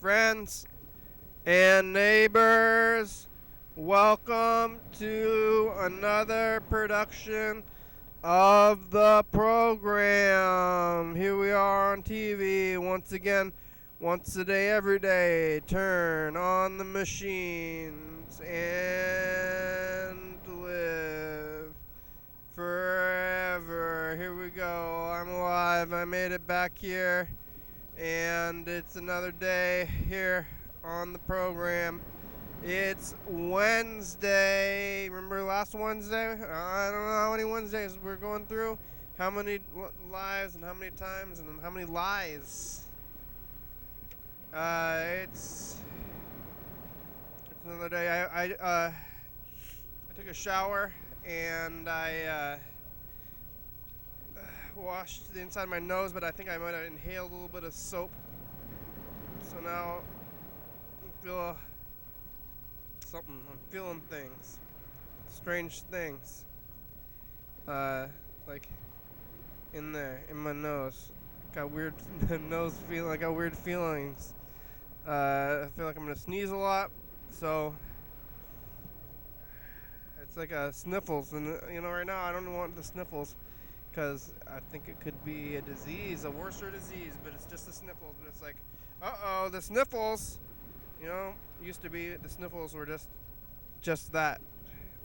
friends and neighbors. Welcome to another production of the program. Here we are on TV once again, once a day, every day. Turn on the machines and live forever. Here we go. I'm alive. I made it back here. And it's another day here on the program. It's Wednesday. Remember last Wednesday? I don't know how many Wednesdays we're going through. How many lives and how many times and how many lies. It's another day. I took a shower and I washed the inside of my nose, but I think I might have inhaled a little bit of soap. So now I feel something. I'm feeling things. Strange things. Like in there, in my nose. Got weird nose feeling. I got weird feelings. I feel like I'm gonna sneeze a lot. So it's like a sniffles, and right now I don't want the sniffles. Because I think it could be a disease, a worser disease, but it's just the sniffles. But it's like, uh-oh, the sniffles. Used to be the sniffles were just that.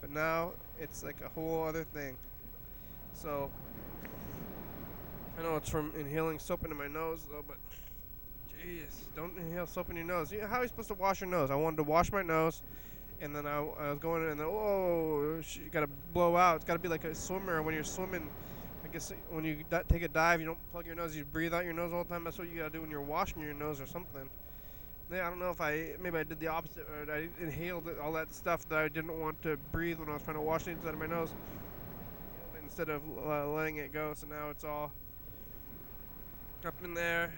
But now it's like a whole other thing. So, I know it's from inhaling soap into my nose, though, but jeez, don't inhale soap in your nose. How are you supposed to wash your nose? I wanted to wash my nose, and then I was going, and then, whoa, you got to blow out. It's got to be like a swimmer when you're swimming. I guess when you take a dive, you don't plug your nose, you breathe out your nose all the time. That's what you gotta do when you're washing your nose or something. Yeah, I don't know if maybe I did the opposite, or I inhaled all that stuff that I didn't want to breathe when I was trying to wash the inside of my nose instead of letting it go. So now it's all up in there.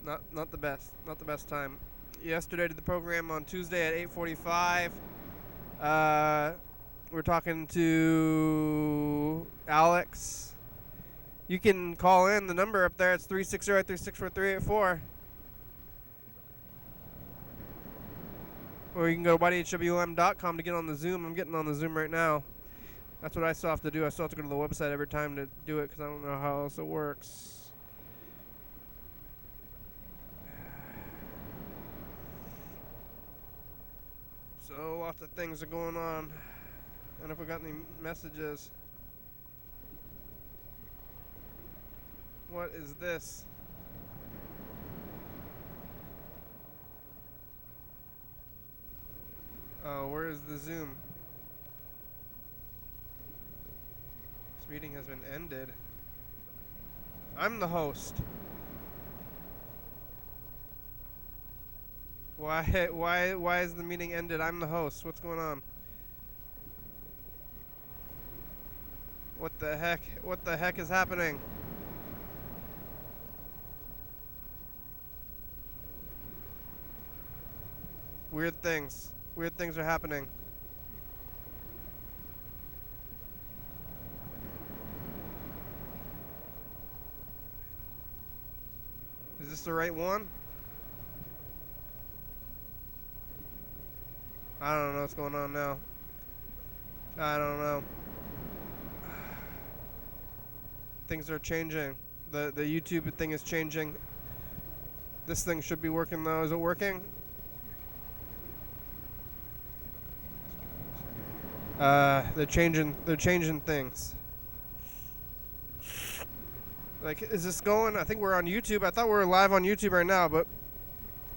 Not the best time. Yesterday I did the program on Tuesday at 8:45. We're talking to Alex. You can call in. The number up there, it's 360-836-4384. Or you can go to YDHWM.com to get on the Zoom. I'm getting on the Zoom right now. That's what I still have to do. I still have to go to the website every time to do it because I don't know how else it works. So lots of things are going on. I don't know if we got any messages. What is this? Oh, where is the Zoom? This meeting has been ended. I'm the host. Why is the meeting ended? I'm the host. What's going on? What the heck? What the heck is happening? Weird things. Weird things are happening. Is this the right one? I don't know what's going on now. I don't know. Things are changing. The YouTube thing is changing. This thing should be working though. Is it working? They're changing things. Like, is this going? I think we're on YouTube. I thought we were live on YouTube right now, but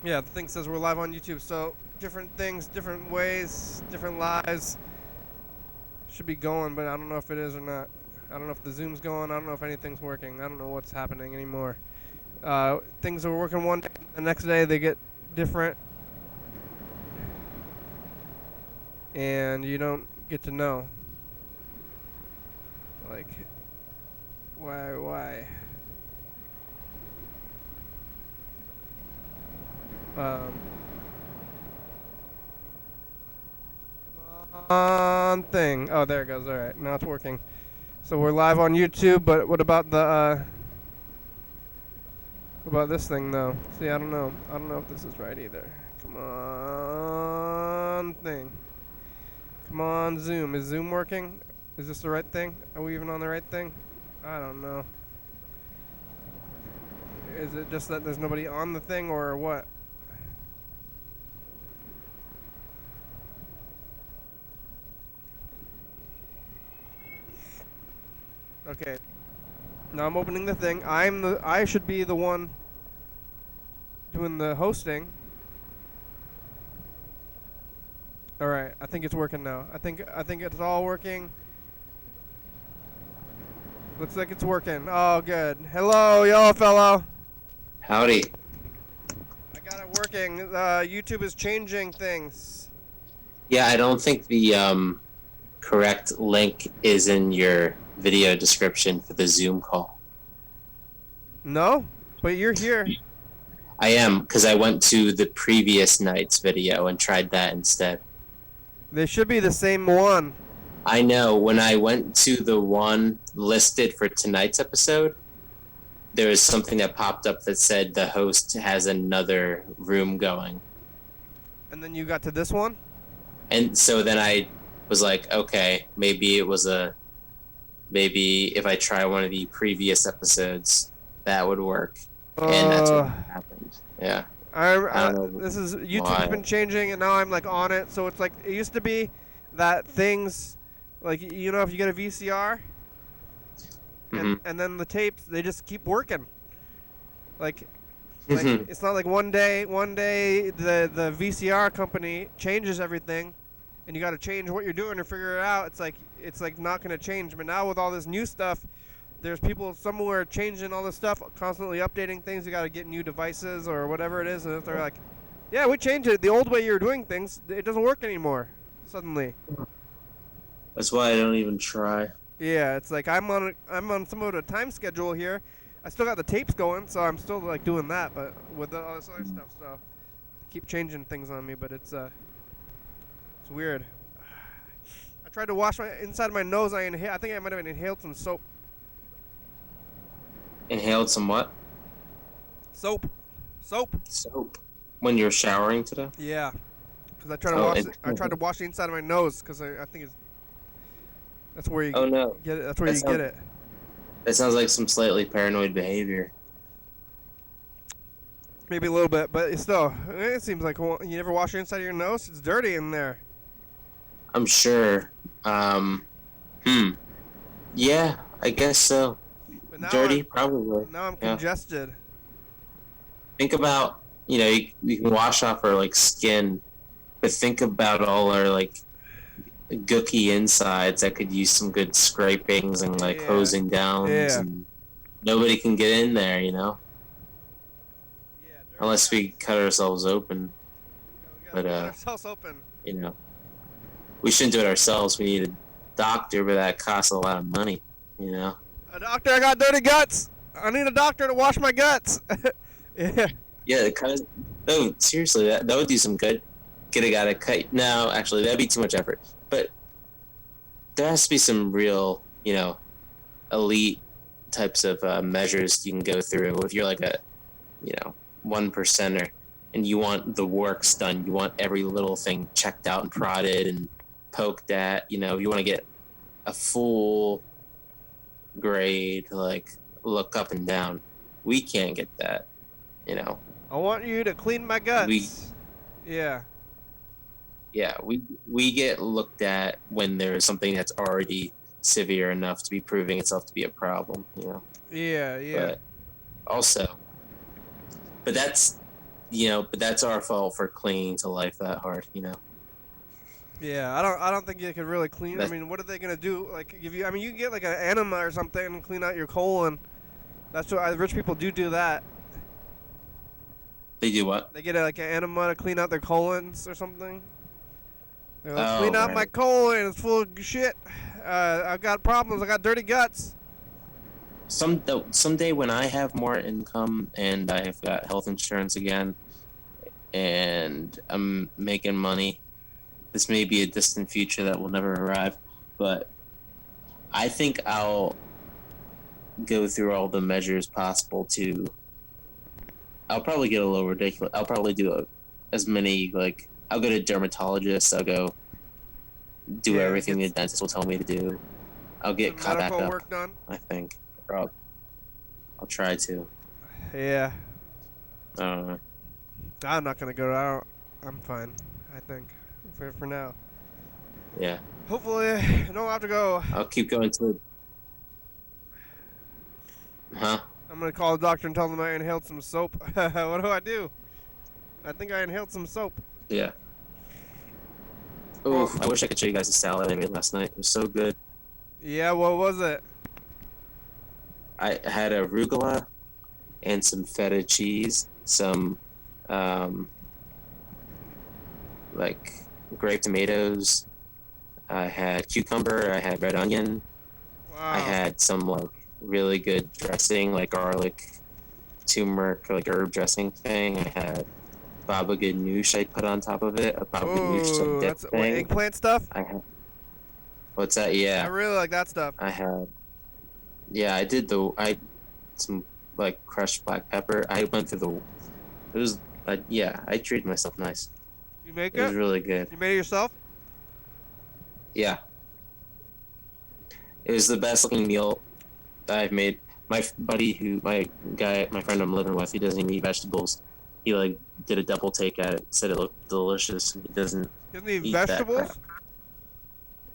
yeah, the thing says we're live on YouTube. So different things, different ways, different lives should be going, but I don't know if it is or not. I don't know if the Zoom's going. I don't know if anything's working. I don't know what's happening anymore. Things are working one day, the next day they get different, and you don't get to know. Like, why? Thing. Oh, there it goes. All right, now it's working. So we're live on YouTube, but what about the What about this thing though? See, I don't know. I don't know if this is right either. Come on, thing. Come on, Zoom. Is Zoom working? Is this the right thing? Are we even on the right thing? I don't know. Is it just that there's nobody on the thing or what? Okay. Now I'm opening the thing. I should be the one doing the hosting. All right. I think it's working now. I think it's all working. Looks like it's working. Oh, good. Hello, yellow fellow. Howdy. I got it working. YouTube is changing things. Yeah, I don't think the correct link is in your video description for the Zoom call. No? But you're here. I am, because I went to the previous night's video and tried that instead. They should be the same one. I know, when I went to the one listed for tonight's episode, there was something that popped up that said the host has another room going. And then you got to this one? And so then I was like, okay, maybe if I try one of the previous episodes, that would work. And that's what happened. Yeah. I don't know. This is YouTube's been changing, and now I'm like on it. So it's like it used to be that things, like if you get a VCR, and then the tapes, they just keep working. Like it's not like one day the VCR company changes everything, and you got to change what you're doing to figure it out. It's like not going to change. But now with all this new stuff, there's people somewhere changing all this stuff, constantly updating things. You got to get new devices or whatever it is, and if they're like, yeah, we changed it. The old way you were doing things, it doesn't work anymore. Suddenly. That's why I don't even try. Yeah, it's like I'm on some of a time schedule here. I still got the tapes going, so I'm still like doing that, but with all this other stuff, so they keep changing things on me, but it's weird. I tried to wash my inside of my nose. I think I might have inhaled some soap. Inhaled some what? Soap. Soap. When you're showering today? Yeah, because I tried to wash the inside of my nose because I think that's where you get it. That's where you get it. That sounds like some slightly paranoid behavior. Maybe a little bit, but it seems like you never wash the inside of your nose. It's dirty in there. I'm sure. Yeah, I guess so. Dirty, probably. Now I'm congested. Think about, you can wash off our like skin, but think about all our like gooky insides that could use some good scrapings and like hosing downs, and nobody can get in there, unless we cut ourselves open. But cut ourselves open. We shouldn't do it ourselves. We need a doctor, but that costs a lot of money. A doctor, I got dirty guts. I need a doctor to wash my guts. Yeah. Yeah, no, seriously, that would do some good. Get a guy to cut. No, actually, that'd be too much effort. But there has to be some real, elite types of measures you can go through. If you're like a, 1%er, and you want the works done, you want every little thing checked out and prodded and poked at. You want to get a full grade, like look up and down. We can't get that. I want you to clean my guts. Yeah, we get looked at when there's something that's already severe enough to be proving itself to be a problem. Yeah. But that's our fault for clinging to life that hard. Yeah, I don't think you could really clean. I mean, what are they gonna do? Like give you? I mean, you can get like an enema or something and clean out your colon. That's what rich people do that. They do what? They get like an enema to clean out their colons or something. They're like, clean out my colon. It's full of shit. I've got problems. I got dirty guts. Someday when I have more income and I've got health insurance again, and I'm making money, this may be a distant future that will never arrive, but I think I'll go through all the measures possible to I'll probably get a little ridiculous. I'll probably do as many like. I'll go to dermatologists. I'll go do everything the dentist will tell me to do. I'll get caught back up. Work done. I think. Or I'll try to. Yeah. I don't know. I'm not gonna go out. I'm fine. I think for now. Yeah. Hopefully, I don't have to go. I'll keep going to it. Huh? I'm gonna call the doctor and tell them I inhaled some soap. What do? I think I inhaled some soap. Yeah. Oof, I wish I could show you guys the salad I made last night. It was so good. Yeah, what was it? I had arugula and some feta cheese, some like grape tomatoes. I had cucumber, I had red onion. Wow. I had some like really good dressing, like garlic, turmeric, like herb dressing thing. I had baba ganoush I put on top of it. A baba ganoush some dip thing. What, eggplant stuff? I had. What's that? Yeah. I really like that stuff. I had. Yeah, I did some like crushed black pepper. I went through the. It was yeah. I treated myself nice. You make it? It was really good. You made it yourself? Yeah. It was the best looking meal that I've made. My buddy, my friend I'm living with, he doesn't eat vegetables. He like did a double take at it, said it looked delicious. He doesn't eat vegetables?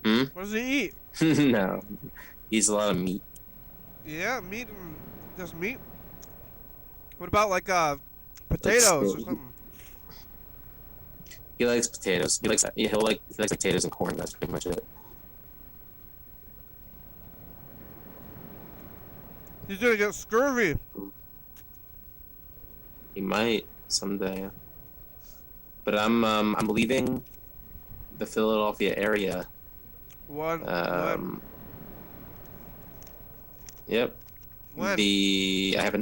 What does he eat? No. He eats a lot of meat. Yeah, meat and just meat. What about like potatoes or something? He likes potatoes. He likes potatoes and corn. That's pretty much it. He's gonna get scurvy. He might someday. But I'm leaving the Philadelphia area. When? Yep. When?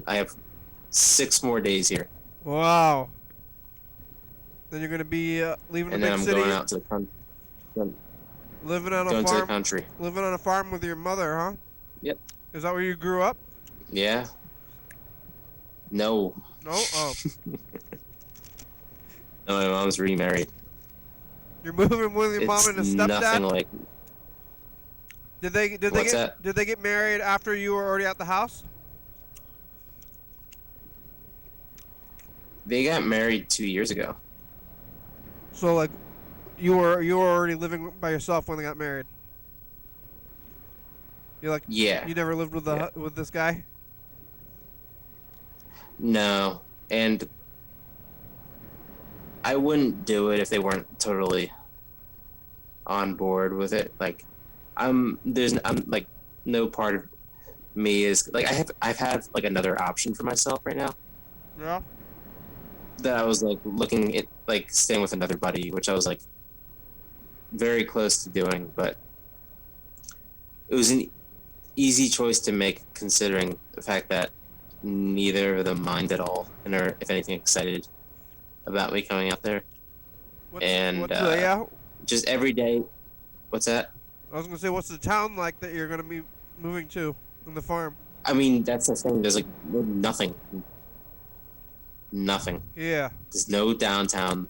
I have 6 more days here. Wow. Then you're gonna be leaving the big city. And then I'm going out to the country. Living on a farm. Going to the country. Living on a farm with your mother, huh? Yep. Is that where you grew up? Yeah. No. No? Oh. No, my mom's remarried. You're moving with your mom and a stepdad? Nothing like. Did they get married after you were already at the house? They got married 2 years ago. So like, you were already living by yourself when they got married. You're like, yeah. You never lived with with this guy? No, and I wouldn't do it if they weren't totally on board with it. Like, I'm like, no part of me is like I've had like another option for myself right now. Yeah. That I was like looking at, like staying with another buddy, which I was like very close to doing, but it was an easy choice to make considering the fact that neither of them mind at all and are, if anything, excited about me coming out there. Just every day. What's that? I was gonna say, what's the town like that you're gonna be moving to in the farm? I mean, that's the thing. There's like nothing. Nothing. Yeah. There's no downtown.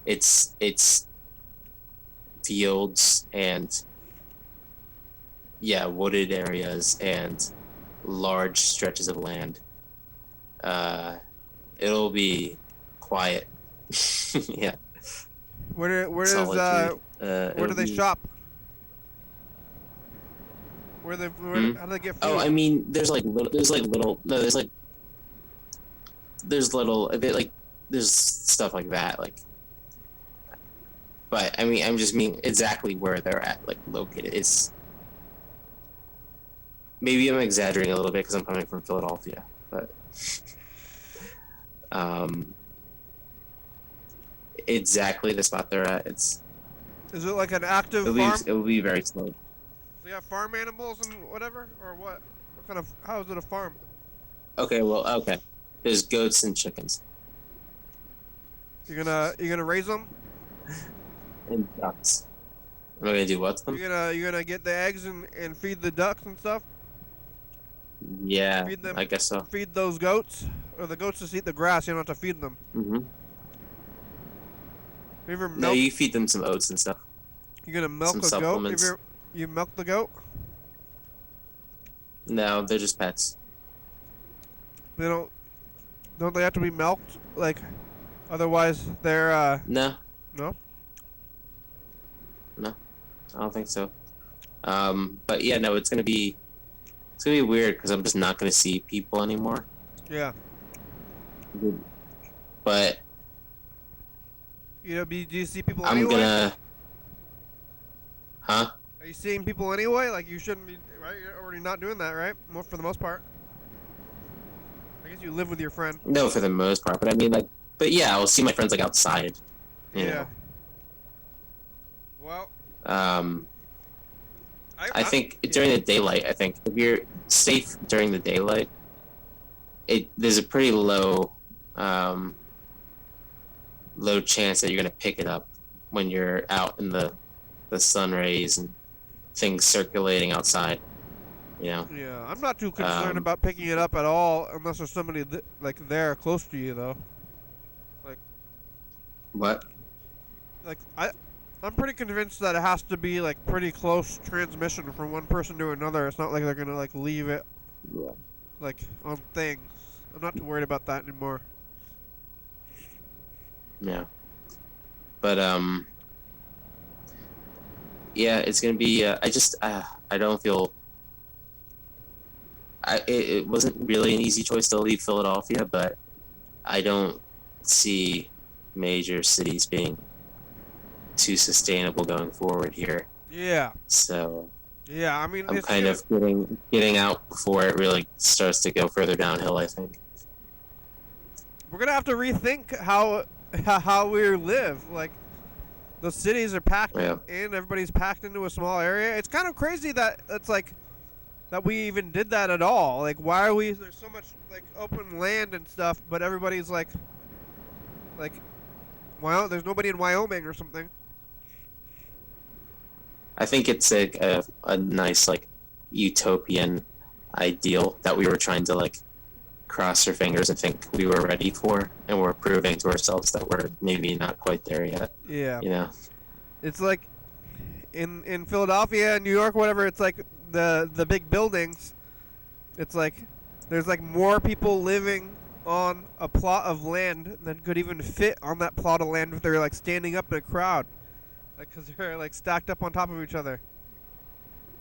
It's fields and wooded areas and large stretches of land. It'll be quiet. Yeah. Where do they shop? How do they get food? Oh, I mean, there's stuff like that, like. But I mean, I'm just mean exactly where they're at, like located. It's maybe I'm exaggerating a little bit because I'm coming from Philadelphia, but exactly the spot they're at. Is it like an active farm? It will be very slow. They have farm animals and whatever, or what? What kind of? How is it a farm? Okay, there's goats and chickens. You're gonna raise them? And ducks. Am I gonna do what to them? You're gonna get the eggs and feed the ducks and stuff? Yeah, Feed them, I guess so. Feed those goats or the goats just eat the grass. You don't have to feed them. Mm-hmm. You ever No, milk? you feed them some oats and stuff. You gonna milk Some a goat? supplements. You milk the goat? No, they're just pets. They don't. Don't they have to be milked? Like, otherwise they're No, no. no, I don't think so. But yeah, no, it's gonna be weird because I'm just not gonna see people anymore. Yeah. But Do you see people I'm anyway? gonna, huh? Are you seeing people anyway? Like, you shouldn't be, right? You're already not doing that, right? For the most part. I guess you live with your friend. No, for the most part. But I mean, like, but yeah, I'll see my friends like outside. You Yeah. know. Well, I think during the daylight, I think if you're safe during the daylight, there's a pretty low chance that you're gonna pick it up when you're out in the sun rays and things circulating outside. You know. Yeah, I'm not too concerned about picking it up at all, unless there's somebody like there close to you, though. What? Like I'm pretty convinced that it has to be like pretty close transmission from one person to another. It's not like they're gonna like leave it Yeah. like on things. I'm not too worried about that anymore. Yeah. But yeah, it's gonna be. I don't feel. It wasn't really an easy choice to leave Philadelphia, but I don't see major cities being too sustainable going forward here. Yeah. So Yeah, I mean, I'm kind of getting out before it really starts to go further downhill, I think. we're gonna have to rethink how we live. Like, the cities are packed in, everybody's packed into a small area. It's kind of crazy that it's like that we even did that at all. Like, why are we? There's so much like open land and stuff, but everybody's like, wow, there's nobody in Wyoming or something. I think it's a nice like utopian ideal that we were trying to like cross our fingers and think we were ready for, and we're proving to ourselves that we're maybe not quite there yet. Yeah. You know. It's like in Philadelphia, New York, whatever. It's like the big buildings. It's like there's like more people living on a plot of land than could even fit on that plot of land if they're like standing up in a crowd, like, because they're like stacked up on top of each other,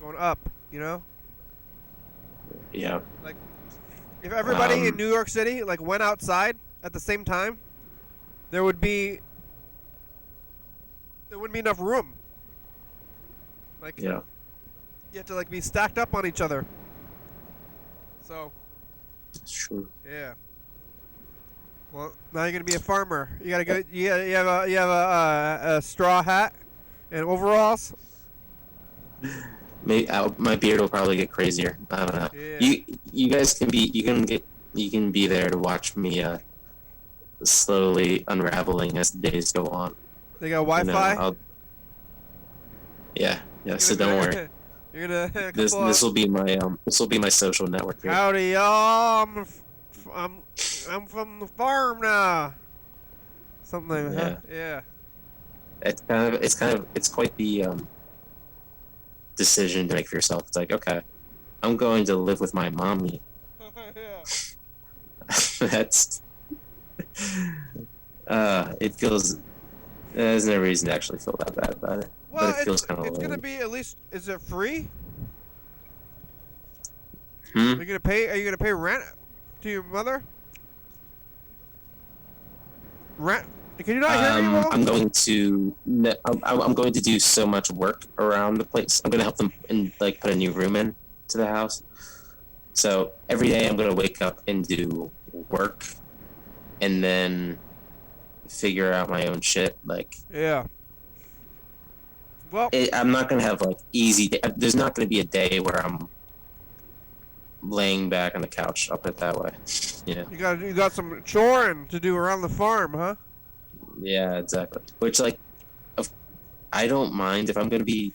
going up. You know. Yeah. Like, if everybody in New York City like went outside at the same time, there wouldn't be enough room. Like, Yeah. you have to like be stacked up on each other. So, It's true. yeah. Well, now you're gonna be a farmer. You gotta go. You have a straw hat and overalls. Maybe my beard will probably get crazier. I don't know. Yeah. You guys can be there to watch me slowly unraveling as the days go on. They got Wi-Fi. Yeah. So don't worry. You're gonna. This will be my social network here. Howdy, y'all. I'm from the farm now. Something. Yeah. Huh? Yeah. It's quite the decision to make for yourself. It's like, okay, I'm going to live with my mommy. Yeah. That's it feels. There's no reason to actually feel that bad about it. Well, but it feels kind of. It's gonna be at least. Is it free? Hmm? Are you gonna pay rent to your mother? Rent? Can you not hear me well? I'm going to do so much work around the place. I'm going to help them and like put a new room in to the house. So every day I'm going to wake up and do work, and then figure out my own shit. Like, yeah. Well, I'm not going to have like easy. There's not going to be a day where I'm laying back on the couch. I'll put it that way. Yeah. You got some choring to do around the farm, huh? Yeah, exactly. Which, like, I don't mind if I'm going to be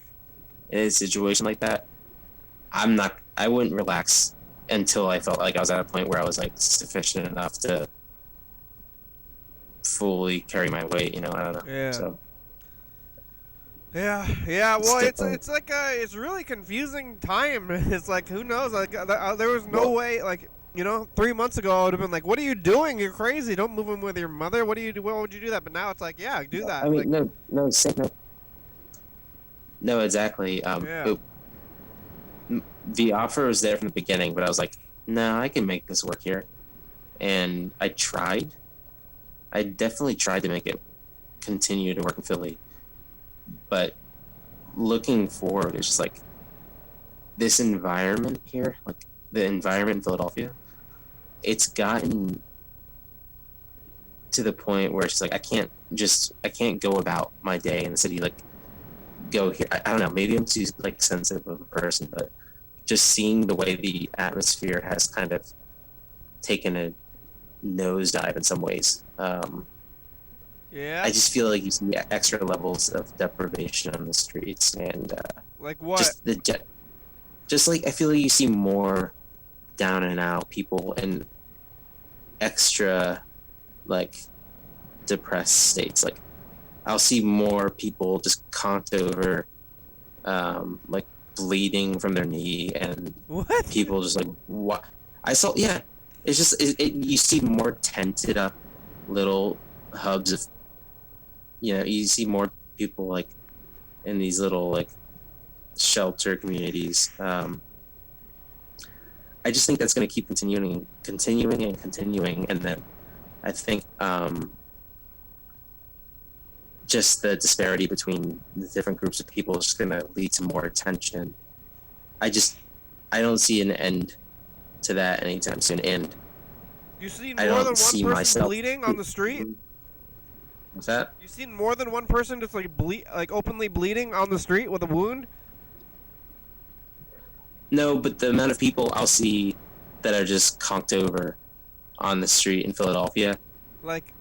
in a situation like that. I wouldn't relax until I felt like I was at a point where I was like sufficient enough to fully carry my weight. I don't know. Yeah. So Yeah. Well, different. it's like it's really confusing time. It's like, who knows? Like there was no way. Like 3 months ago I would have been like, "What are you doing? You're crazy! Don't move in with your mother. What do you do? Why would you do that?" But now it's like, yeah, do that. I mean, like, no, exactly. Yeah. The offer was there from the beginning, but I was like, no, I can make this work here. And I tried. I definitely tried to make it continue to work in Philly. But looking forward, it's just like this environment here, like the environment in Philadelphia, it's gotten to the point where it's just like I can't go about my day in the city, like go here. I don't know, maybe I'm too like sensitive of a person, but just seeing the way the atmosphere has kind of taken a nosedive in some ways. Yeah. I just feel like you see extra levels of deprivation on the streets, and Like what? just like I feel like you see more down and out people and extra like depressed states. Like I'll see more people just conked over, like bleeding from their knee, and What? people just like what I saw. Yeah, it's just you see more tented up little hubs of, you see more people like in these little like shelter communities. I just think that's going to keep continuing, and then I think just the disparity between the different groups of people is just going to lead to more attention. I don't see an end to that anytime soon. And You seen I more don't than see one person myself bleeding on the street? What's that? You seen more than one person just like openly bleeding on the street with a wound? No, but the amount of people I'll see that are just conked over on the street in Philadelphia,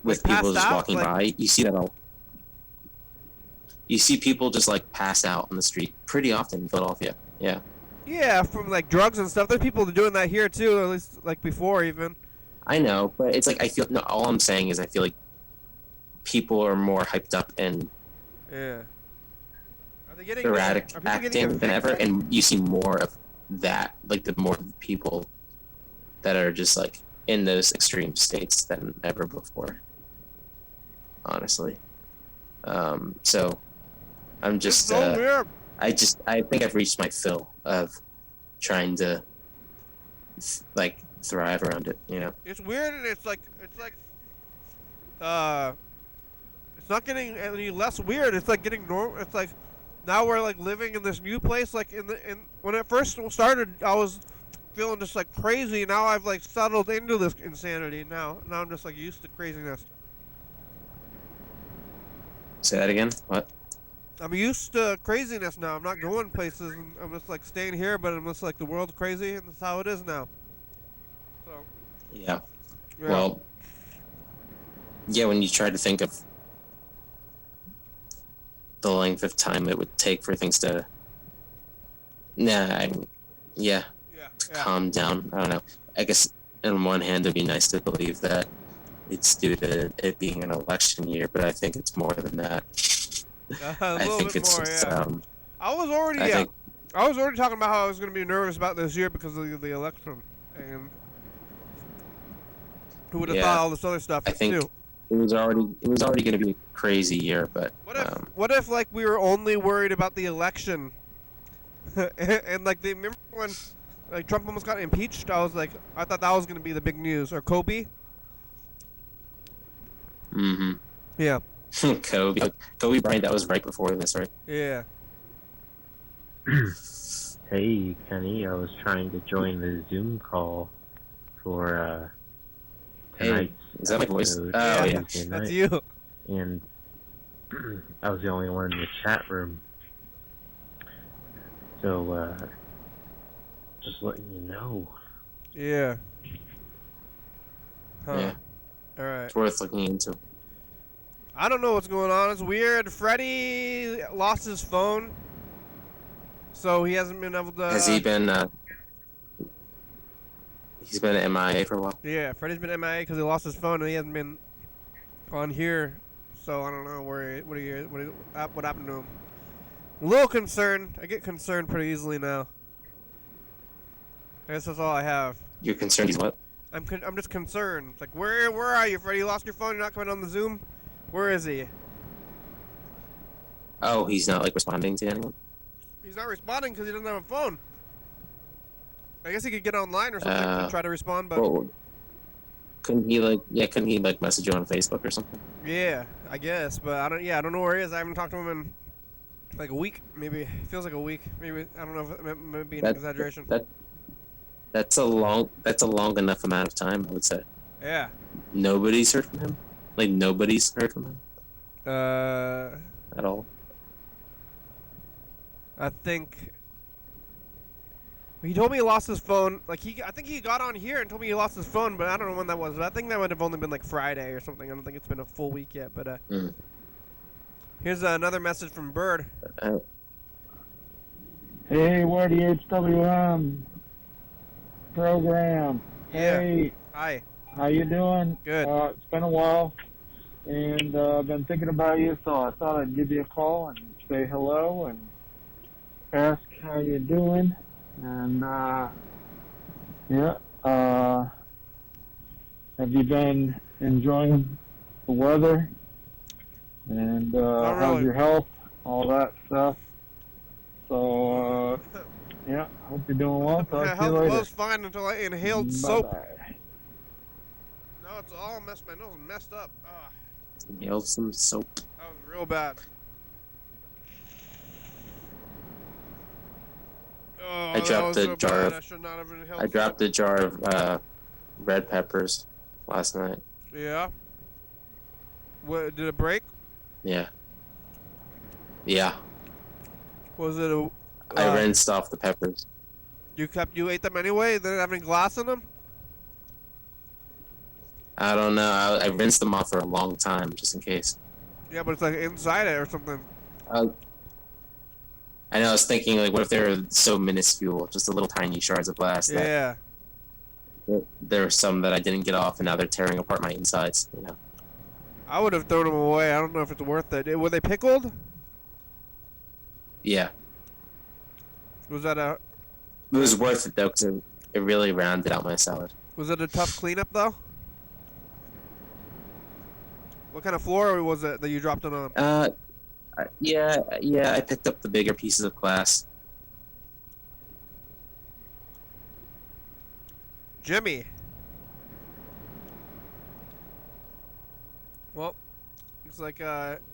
with people just walking by, you see that all. You see people just like pass out on the street pretty often in Philadelphia. Yeah. Yeah, from like drugs and stuff. There's people doing that here too, at least like before even. I know, but it's like all I'm saying is I feel like people are more hyped up and Yeah. Are they getting erratic acting than ever, and you see more of that, like the more people that are just like in those extreme states than ever before. Honestly, so I'm just so weird. I think I've reached my fill of trying to like thrive around it. It's weird, and it's not getting any less weird. It's like getting normal. It's like now we're like living in this new place. Like when it first started, I was feeling just like crazy. Now I've like settled into this insanity. Now I'm just like used to craziness. Say that again. What? I'm used to craziness now. I'm not going places. And I'm just like staying here, but I'm just like the world's crazy, and that's how it is now. So. Yeah. Well. Yeah, when you try to think of the length of time it would take for things to, calm down. I don't know. I guess on one hand, it'd be nice to believe that it's due to it being an election year, but I think it's more than that. I think it's more, just, I was already talking about how I was going to be nervous about this year because of the election, and who would have thought all this other stuff I think too. It was already going to be a crazy year, but what if like we were only worried about the election, and like remember when like Trump almost got impeached? I thought that was going to be the big news, or Kobe. Mm-hmm. Yeah. Kobe Bryant, that was right before this, right? Yeah. Hey, Kenny, I was trying to join the Zoom call for tonight's is that my voice? episode, Oh, yeah. That's you. And I was the only one in the chat room. So, just letting you know. Yeah. Huh. Yeah. All right. It's worth looking into. I don't know what's going on. It's weird. Freddie lost his phone, so he hasn't been able to. Has he been? He's been at MIA for a while. Yeah, Freddie's been MIA because he lost his phone and he hasn't been on here. So I don't know what happened to him. A little concerned. I get concerned pretty easily now. I guess that's all I have. You're concerned he's what? I'm just concerned. It's like, where are you, Freddie? You lost your phone? You're not coming on the Zoom? Where is he? Oh, he's not like responding to anyone? He's not responding because he doesn't have a phone. I guess he could get online or something and try to respond, but... Well, couldn't he message you on Facebook or something? Yeah, I guess, but I don't know where he is. I haven't talked to him in like a week, maybe. Feels like a week. Maybe, I don't know if it might be an exaggeration. That's a long enough amount of time, I would say. Yeah. Nobody's heard from him? Like, nobody's heard from him? At all? I think... He told me he lost his phone. Like, I think he got on here and told me he lost his phone, but I don't know when that was. But I think that would have only been like Friday or something. I don't think it's been a full week yet, but Here's another message from Bird. Hey, YDHWM program. Yeah. Hey, Hi. how you doing? Good. It's been a while, and I've been thinking about you, so I thought I'd give you a call and say hello and ask how you're doing. And have you been enjoying the weather? And how's your health? All that stuff. So hope you're doing well. Talk Yeah, to you health later. was fine until I inhaled Bye-bye. soap. No, it's all messed. My nose is messed up. Inhaled some soap. That was real bad. Oh, I dropped a jar of. I should not have inhaled I dropped a jar of red peppers last night. Yeah. What, did it break? Yeah. Yeah. Was it a... I rinsed off the peppers. You ate them anyway? They didn't have any glass in them? I don't know. I rinsed them off for a long time, just in case. Yeah, but it's like inside it or something. I know, I was thinking, like, what if they were so minuscule, just a little tiny shards of glass? Yeah. There were some that I didn't get off, and now they're tearing apart my insides, you know? I would have thrown them away. I don't know if it's worth it. Were they pickled? Yeah. Was that a... It was worth it, though, because it really rounded out my salad. Was it a tough cleanup, though? What kind of floor was it that you dropped it on? Yeah, I picked up the bigger pieces of glass. Jimmy. Well, looks like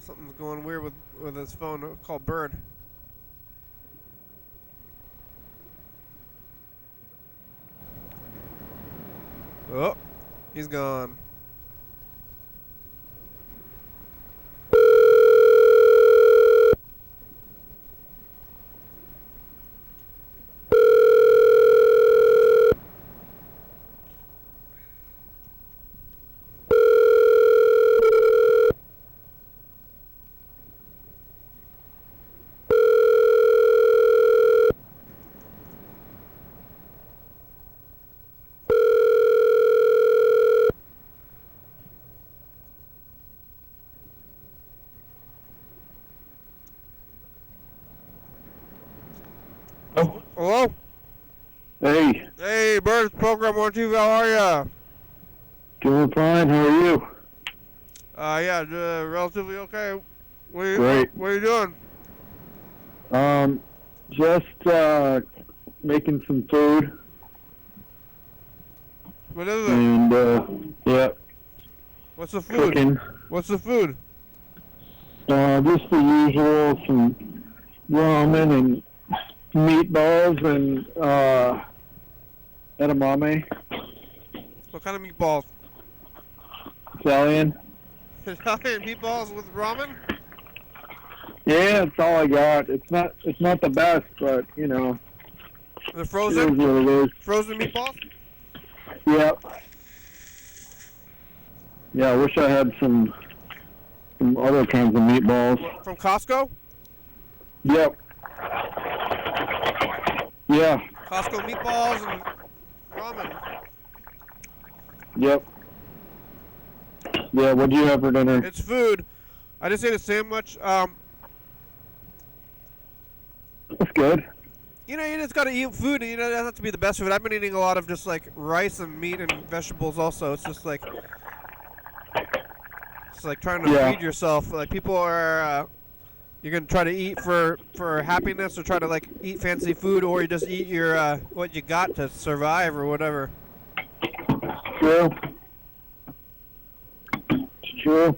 something's going weird with his phone called Bird. Oh, he's gone. Hello? Hey, Hey, Bird's Program 1-2, how are ya? doing fine. How are you? Yeah, relatively okay. Great. What are you doing? Just making some food. What is it? And What's the food? cooking. What's the food? Just the usual, some ramen and meatballs and edamame, What kind of meatballs? Italian. Italian meatballs with ramen? Yeah, that's all I got. It's not the best, but They're it is frozen? what it is. Frozen meatballs? Yep. Yeah, I wish I had some other kinds of meatballs. What, from Costco? Yep. Yeah. Costco meatballs and ramen. Yep. Yeah, what do you have for dinner? It's food. I just ate a sandwich. That's good. You know, you just gotta eat food. You know, it doesn't have to be the best food. I've been eating a lot of just like rice and meat and vegetables. Also, it's just like trying to feed yourself. Like people are, you're gonna try to eat for happiness, or try to like eat fancy food, or you just eat your what you got to survive or whatever. True. It's true.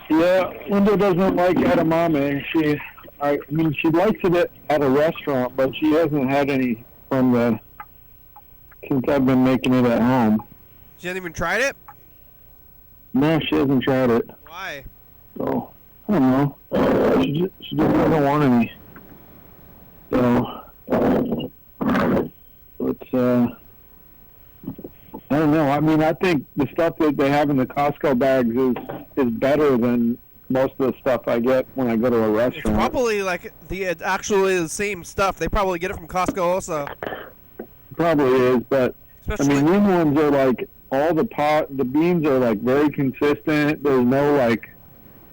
Yeah, Linda doesn't like edamame. I mean, she likes it at a restaurant, but she hasn't had any since I've been making it at home. She hasn't even tried it? No, she hasn't tried it. Why? So, I don't know. She just doesn't want any. So, it's, I don't know. I mean, I think the stuff that they have in the Costco bags is better than most of the stuff I get when I go to a restaurant. It's probably like actually the same stuff. They probably get it from Costco also. Probably is, but Especially, I mean, these ones are like all the beans are like very consistent. There's no like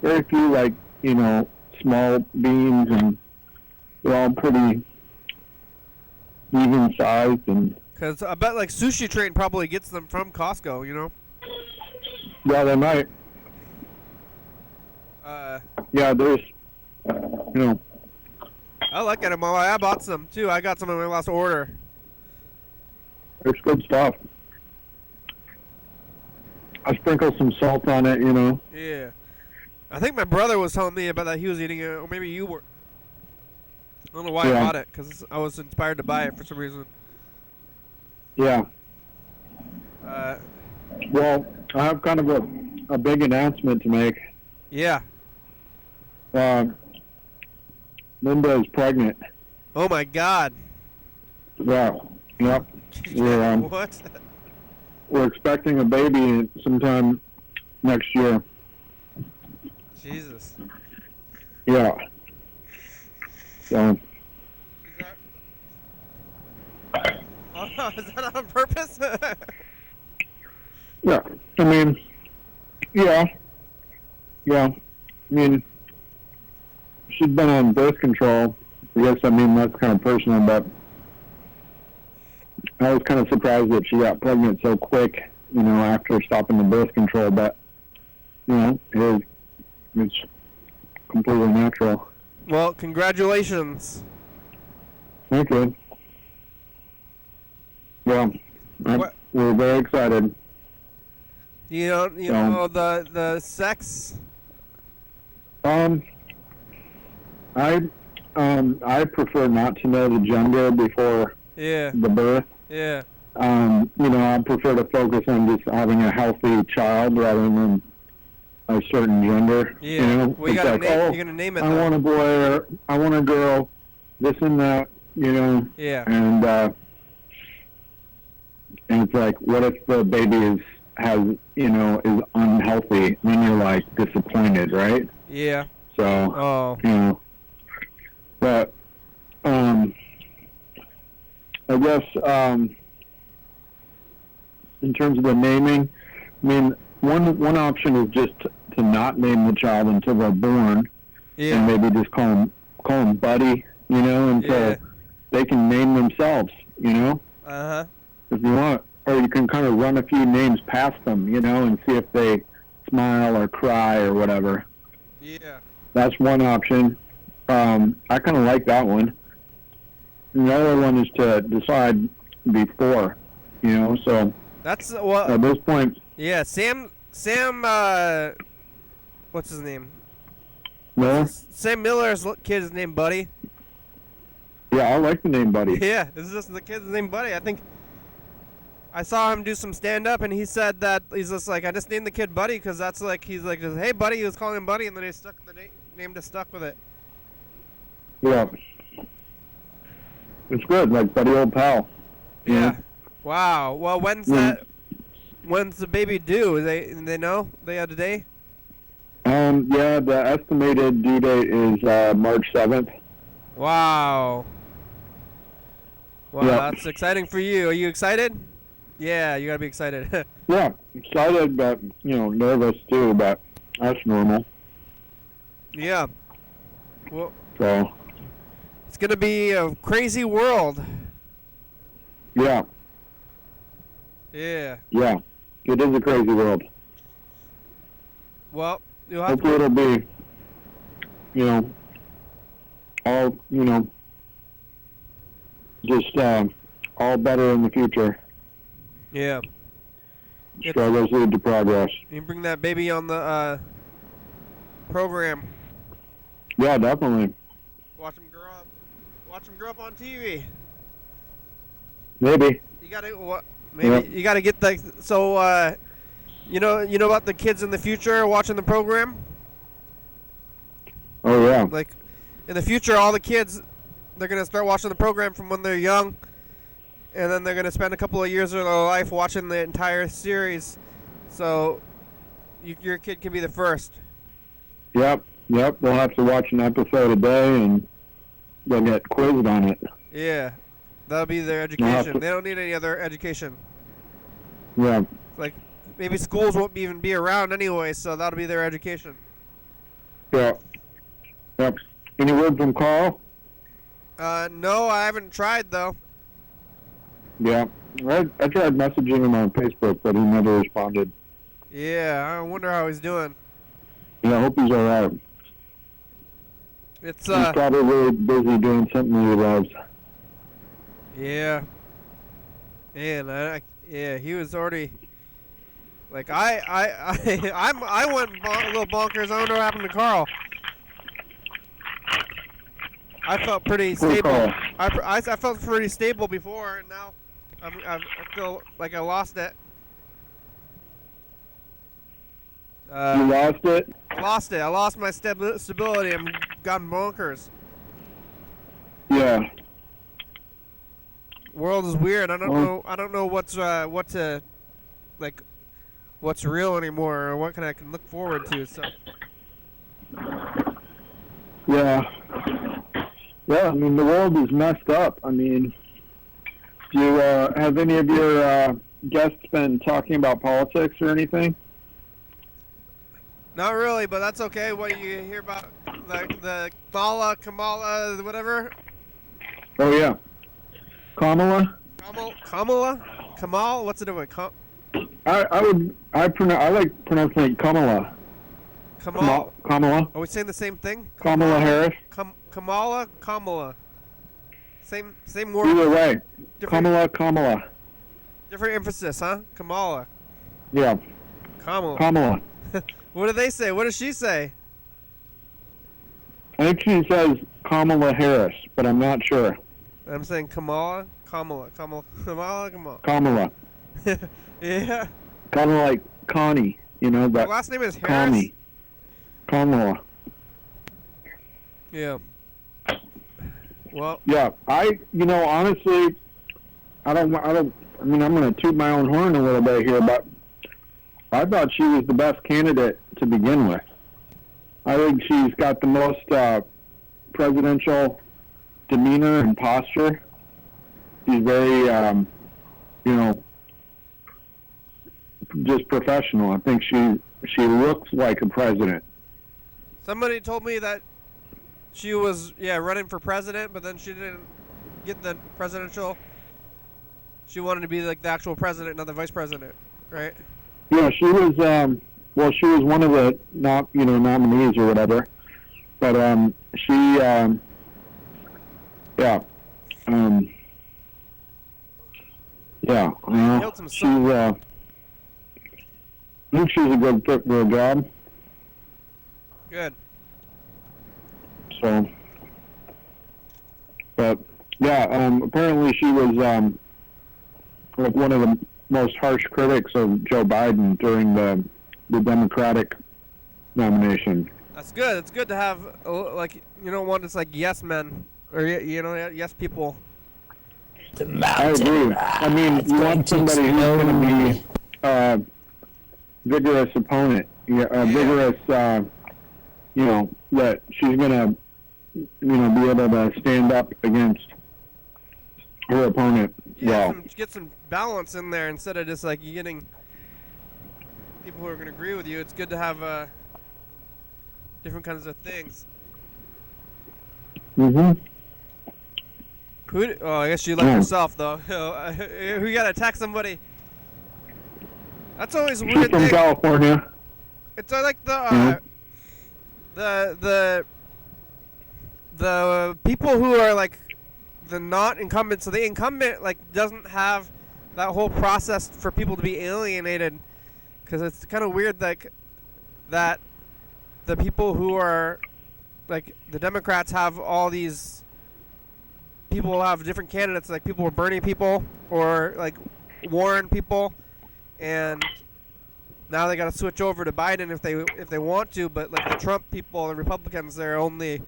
very few like small beans, and they're all pretty even sized. And because I bet like Sushi Train probably gets them from Costco. You know. Yeah, they might. Yeah, there's, I like edamame. I bought some too. I got some in my last order. There's good stuff. I sprinkle some salt on it, Yeah. I think my brother was telling me about that. He was eating it, or maybe you were. I don't know why I bought it, because I was inspired to buy it for some reason. Yeah. Well, I have kind of a big announcement to make. Yeah. Linda is pregnant. Oh my God. Yeah. Yep. What? We're expecting a baby sometime next year. Jesus. Yeah. So. Is that on purpose? Yeah. I mean, yeah. I mean, she's been on birth control. I guess, that's kind of personal, but I was kind of surprised that she got pregnant so quick, after stopping the birth control, but, it's completely natural. Well, congratulations. Thank you. Yeah, we're very excited. You know the sex? I prefer not to know the gender before the birth. Yeah. I prefer to focus on just having a healthy child rather than a certain gender. Yeah. Well, you're gonna name it. I want a boy or I want a girl, this and that, Yeah. And it's like, what if the baby is unhealthy? Then you're like disappointed, right? Yeah. So, but, I guess, in terms of the naming, one option is just to not name the child until they're born, and maybe just call them Buddy, until they can name themselves, Uh-huh. if you want, or you can kind of run a few names past them, and see if they smile or cry or whatever. Yeah. That's one option. I kind of like that one. And the other one is to decide before, so That's what. at this point. Yeah, Sam. What's his name? No. Sam Miller's kid is named Buddy. Yeah, I like the name Buddy. Yeah, this is just the kid's named Buddy. I think I saw him do some stand-up, and he said that he's just like, I just named the kid Buddy because that's like, he's like, hey Buddy, he was calling him Buddy, and then he stuck the name just stuck with it. Yeah. It's good, like Buddy Old Pal. Yeah. Wow. Well, when's the baby due? They know? They had a day? Yeah, the estimated due date is March 7th. Wow. Wow, Yeah. That's exciting for you. Are you excited? Yeah, you gotta be excited. Yeah, excited, but nervous too. But that's normal. Yeah. Well, So it's gonna be a crazy world. yeah, Yeah. yeah, it is a crazy world. Well, you'll have Hopefully to. it'll be, all just all better in the future. Yeah. Struggles lead to progress. You bring that baby on the program. Yeah, definitely. Watch him grow up. Watch him grow up on TV. Maybe. You gotta what? Maybe you gotta get the so. You know about the kids in the future watching the program. Oh yeah. Like, in the future, all the kids, they're gonna start watching the program from when they're young, and then they're gonna spend a couple of years of their life watching the entire series. So, your kid can be the first. Yep. They'll have to watch an episode a day, and they'll get quizzed on it. Yeah, that'll be their education. They don't need any other education. Yeah. Like, maybe schools won't even be around anyway, so that'll be their education. Yeah. Yep. Any word from Carl? No, I haven't tried though. Yeah. I tried messaging him on Facebook, but he never responded. Yeah, I wonder how he's doing. Yeah, I hope he's alright. It's He's probably really busy doing something he loves. Yeah. Man, yeah, he was already. Like I went a little bonkers. I wonder what happened to Carl. I felt pretty stable. I felt pretty stable before, and now I feel like I lost it. You lost it? Lost it. I lost my stability. I'm gone bonkers. Yeah. World is weird. I don't know what's what's real anymore, or what I can look forward to. So. Yeah. Yeah, I mean, the world is messed up. I mean, do you have any of your guests been talking about politics or anything? Not really, but that's okay. What you hear about the Kamala, whatever? Oh, yeah. Kamala? Kamal? What's it doing? I like pronouncing it Kamala. Kamala? Are we saying the same thing? Kamala Harris? Kamala. Same word. Either way. Kamala. Different emphasis, huh? Kamala. Yeah. Kamala. What do they say? What does she say? I think she says Kamala Harris, but I'm not sure. I'm saying Kamala. Kamala. Yeah. Kind of like Connie, but Her last name is Harris. Connie. Kamala. Yeah. Well. Yeah, honestly, I mean, I'm going to toot my own horn a little bit here, but I thought she was the best candidate to begin with. I think she's got the most presidential demeanor and posture. She's very, just professional. I think she looks like a president. Somebody told me that she was running for president, but then she didn't get the presidential. She wanted to be like the actual president, not the vice president, right? Yeah, she was. She was one of the nominees or whatever. But she, yeah. Yeah. She's. I think she's a good fit for a job. Good. So, but yeah, apparently she was like one of the most harsh critics of Joe Biden during the Democratic nomination. That's good. It's good to have one that's like yes men or yes people. I agree. I mean, you want somebody who's going to be vigorous opponent. Vigorous. That she's going to, be able to stand up against her opponent. Yeah, Well, get some balance in there instead of just like you getting people who are going to agree with you. It's good to have different kinds of things. mhm. Oh, I guess you left yourself though. We gotta attack somebody. That's always a She's weird from thing. California. It's like Mhm. the people who are like the not incumbent. So the incumbent like doesn't have that whole process for people to be alienated, because it's kind of weird like that the people who are like the Democrats have all these people who have different candidates, like people were Bernie people or like Warren people, and now they got to switch over to Biden if they want to. But like the Trump people, the Republicans, they're only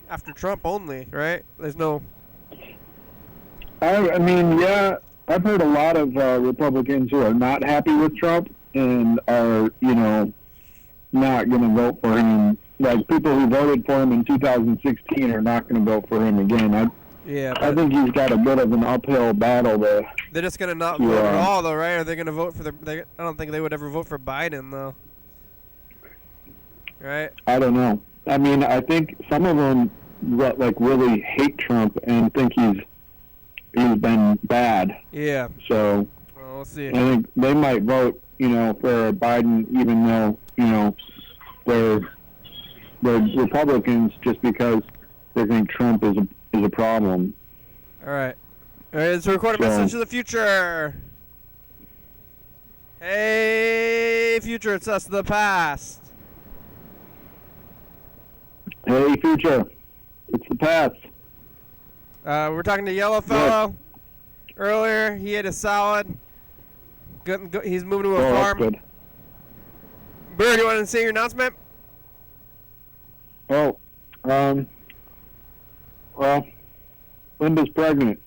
after Trump only, right? There's no. I mean, yeah, I've heard a lot of Republicans who are not happy with Trump and are, not going to vote for him. Like people who voted for him in 2016 are not going to vote for him again. I think he's got a bit of an uphill battle there. They're just gonna not vote at all, though, right? Are they gonna vote for I don't think they would ever vote for Biden, though. Right? I don't know. I mean, I think some of them like really hate Trump and think he's been bad. Yeah. So well, we'll see. I think they might vote, for Biden, even though they're Republicans, just because they think Trump is a problem. All right. Let's record a message to the future. Hey, future, it's us, the past. Hey, future, it's the past. We're talking to Yellow Fellow earlier. He ate a salad. He's moving to a farm. That's good. Bird, you want to say your announcement? Oh, well, Linda's pregnant.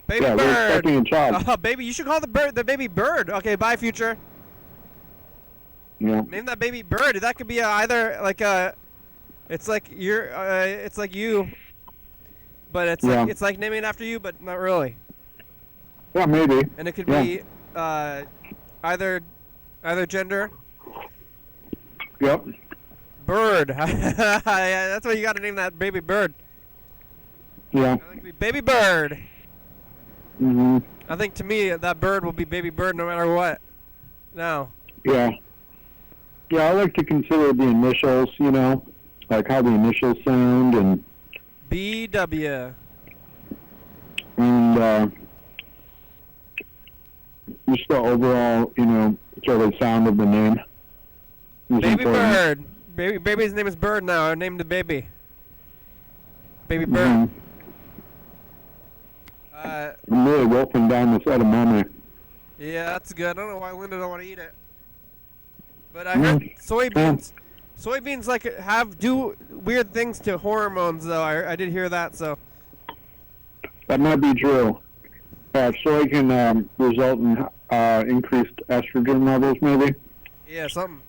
Baby yeah, bird. We're expecting a child. Baby, you should call the baby bird. Okay, bye, future. Yeah. Name that baby bird. That could be either like it's like it's like you, but it's like naming it after you, but not really. Yeah, maybe. And it could be either gender. Yep. Bird. That's what you got to name that baby bird. Yeah. I think it'd be baby bird. Mhm. I think to me that bird will be baby bird no matter what. No. Yeah. Yeah, I like to consider the initials, like how the initials sound and BW. And just the overall, sort of sound of the name. Baby bird. Baby's name is Bird now. I named the baby. Baby bird. Mm-hmm. I'm really wolfing down this edamame. Yeah, that's good. I don't know why Linda don't want to eat it. But I heard soybeans like do weird things to hormones though. I did hear that, so. That might be true. Soy can result in increased estrogen levels, maybe. Yeah, something.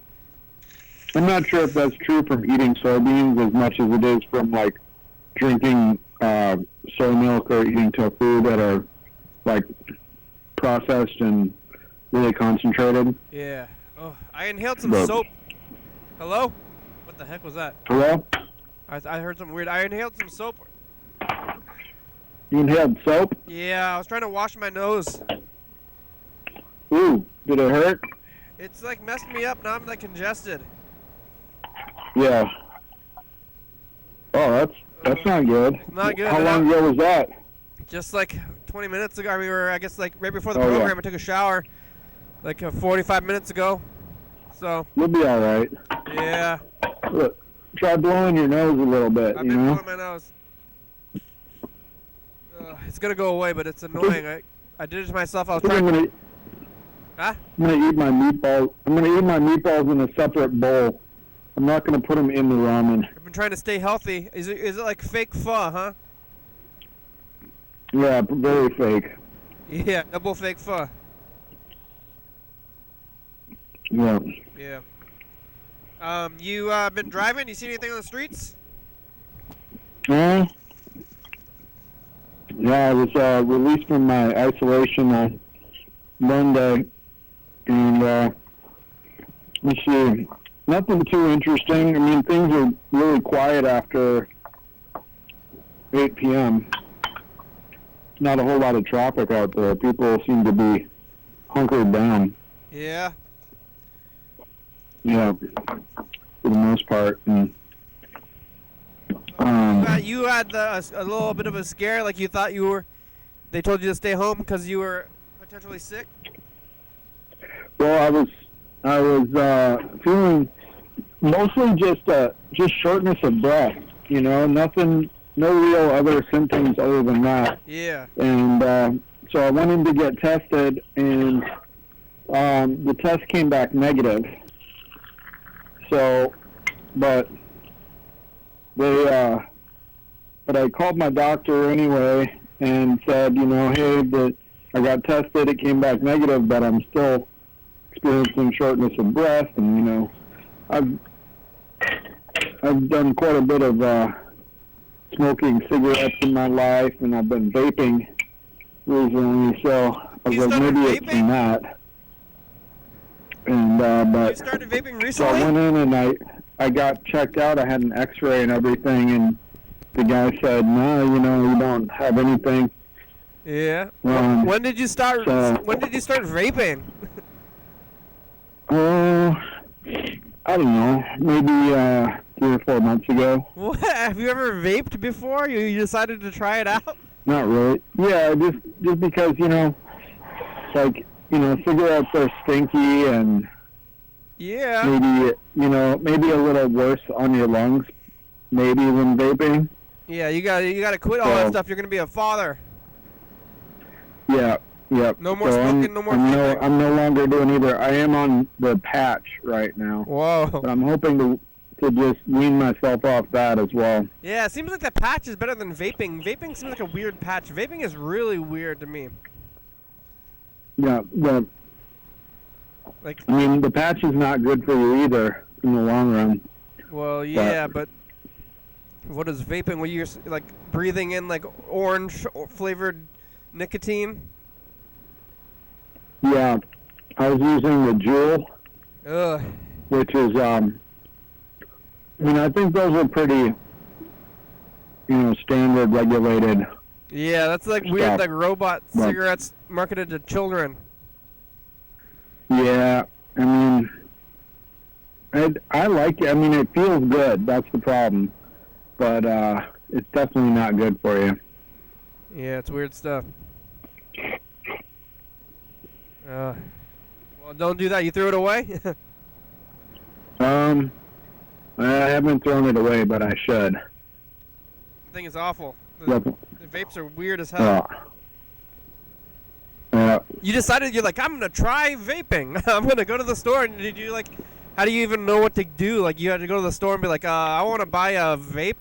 I'm not sure if that's true from eating soybeans as much as it is from like drinking soy milk or eating tofu that are like processed and really concentrated. Yeah. Oh, I inhaled some soap. Hello? What the heck was that? Hello? I heard something weird. I inhaled some soap. You inhaled soap? Yeah, I was trying to wash my nose. Ooh, did it hurt? It's like messed me up. Now I'm like congested. Yeah. Oh, that's not good. Not good. How long ago was that? Just like 20 minutes ago. We were, I guess, like right before the program. Yeah. I took a shower, like 45 minutes ago. So. You'll be all right. Yeah. Look, try blowing your nose a little bit. I've been blowing my nose. It's gonna go away, but it's annoying. I did it to myself. I was trying. I'm gonna eat my meatballs. I'm gonna eat my meatballs in a separate bowl. I'm not gonna put them in the ramen. I've been trying to stay healthy. Is it like fake pho, huh? Yeah, very fake. Yeah, double fake pho. Yeah. Yeah. You been driving? You see anything on the streets? Yeah, Yeah, I was released from my isolation on Monday, and let's see, nothing too interesting. I mean, things are really quiet after 8 p.m. Not a whole lot of traffic out there. People seem to be hunkered down. Yeah. Yeah, for the most part. And, you had a little bit of a scare, like you thought you were. They told you to stay home because you were potentially sick. Well, I was feeling mostly just shortness of breath. You know, nothing, no real other symptoms other than that. Yeah. And so I went in to get tested, and the test came back negative. So, but I called my doctor anyway and said, you know, hey, that I got tested, it came back negative, but I'm still experiencing shortness of breath, and you know, I've done quite a bit of smoking cigarettes in my life, and I've been vaping recently, so I was like, maybe it's from that. And but you started vaping recently? So I went in and I got checked out. I had an X-ray and everything, and the guy said, no, you know, you don't have anything. Yeah. When did you start? When did you start vaping? I don't know, maybe 3 or 4 months ago. What? Have you ever vaped before? You decided to try it out? Not really. Yeah, just because, you know, like, you know, cigarettes are stinky, and yeah, maybe, you know, maybe a little worse on your lungs, maybe than vaping. Yeah, you gotta quit all that stuff. You're gonna be a father. Yeah. Yep. No more smoking, no more vaping. I'm no longer doing either. I am on the patch right now. Whoa. But I'm hoping to just wean myself off that as well. Yeah, it seems like the patch is better than vaping. Vaping seems like a weird patch. Vaping is really weird to me. Yeah, like, I mean, the patch is not good for you either in the long run. Well, yeah, but what is vaping? When you're like breathing in like orange flavored nicotine? Yeah, I was using the Juul, which is, I mean, I think those are pretty, you know, standard regulated. Yeah, that's like stuff. Weird, like robot cigarettes marketed to children. Yeah, I mean, I like it. I mean, it feels good. That's the problem, but it's definitely not good for you. Yeah, it's weird stuff. Well, don't do that. You threw it away? I haven't thrown it away, but I should. The thing is awful. The vapes are weird as hell. You decided, you're like, I'm going to try vaping. I'm going to go to the store. And did you, like, how do you even know what to do? Like, you had to go to the store and be like, I want to buy a vape?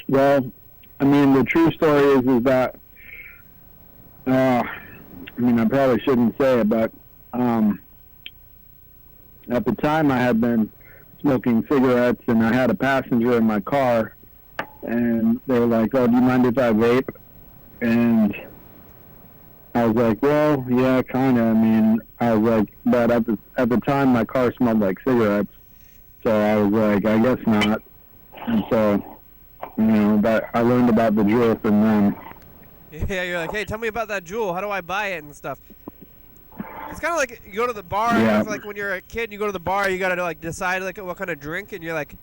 Well, I mean, the true story is that, I mean, I probably shouldn't say it, but at the time I had been smoking cigarettes, and I had a passenger in my car, and they were like, oh, do you mind if I vape? And I was like, well, yeah, kind of. I mean, I was like, but at the time my car smelled like cigarettes, so I was like, I guess not. And so, you know, that I learned about the Juul from them. Yeah, you're like, hey, tell me about that Juul. How do I buy it and stuff? It's kind of like you go to the bar. Yeah. It's like when you're a kid, you go to the bar, you got to like decide like what kind of drink, and you're like,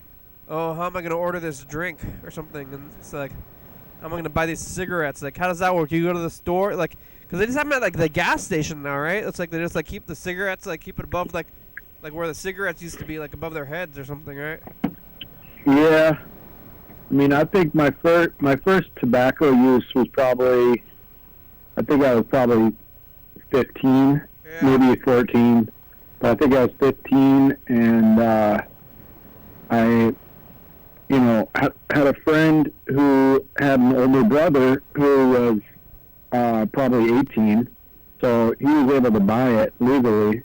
oh, how am I going to order this drink or something? And it's like, how am I going to buy these cigarettes? Like, how does that work? You go to the store, like, because they just have them at like the gas station now, right? It's like they just like keep the cigarettes, like keep it above like where the cigarettes used to be, like above their heads or something, right? Yeah. I mean, I think my first tobacco use was probably, I think I was probably 15, maybe 14. But I think I was 15, and I, you know, had a friend who had an older brother who was probably 18, so he was able to buy it legally,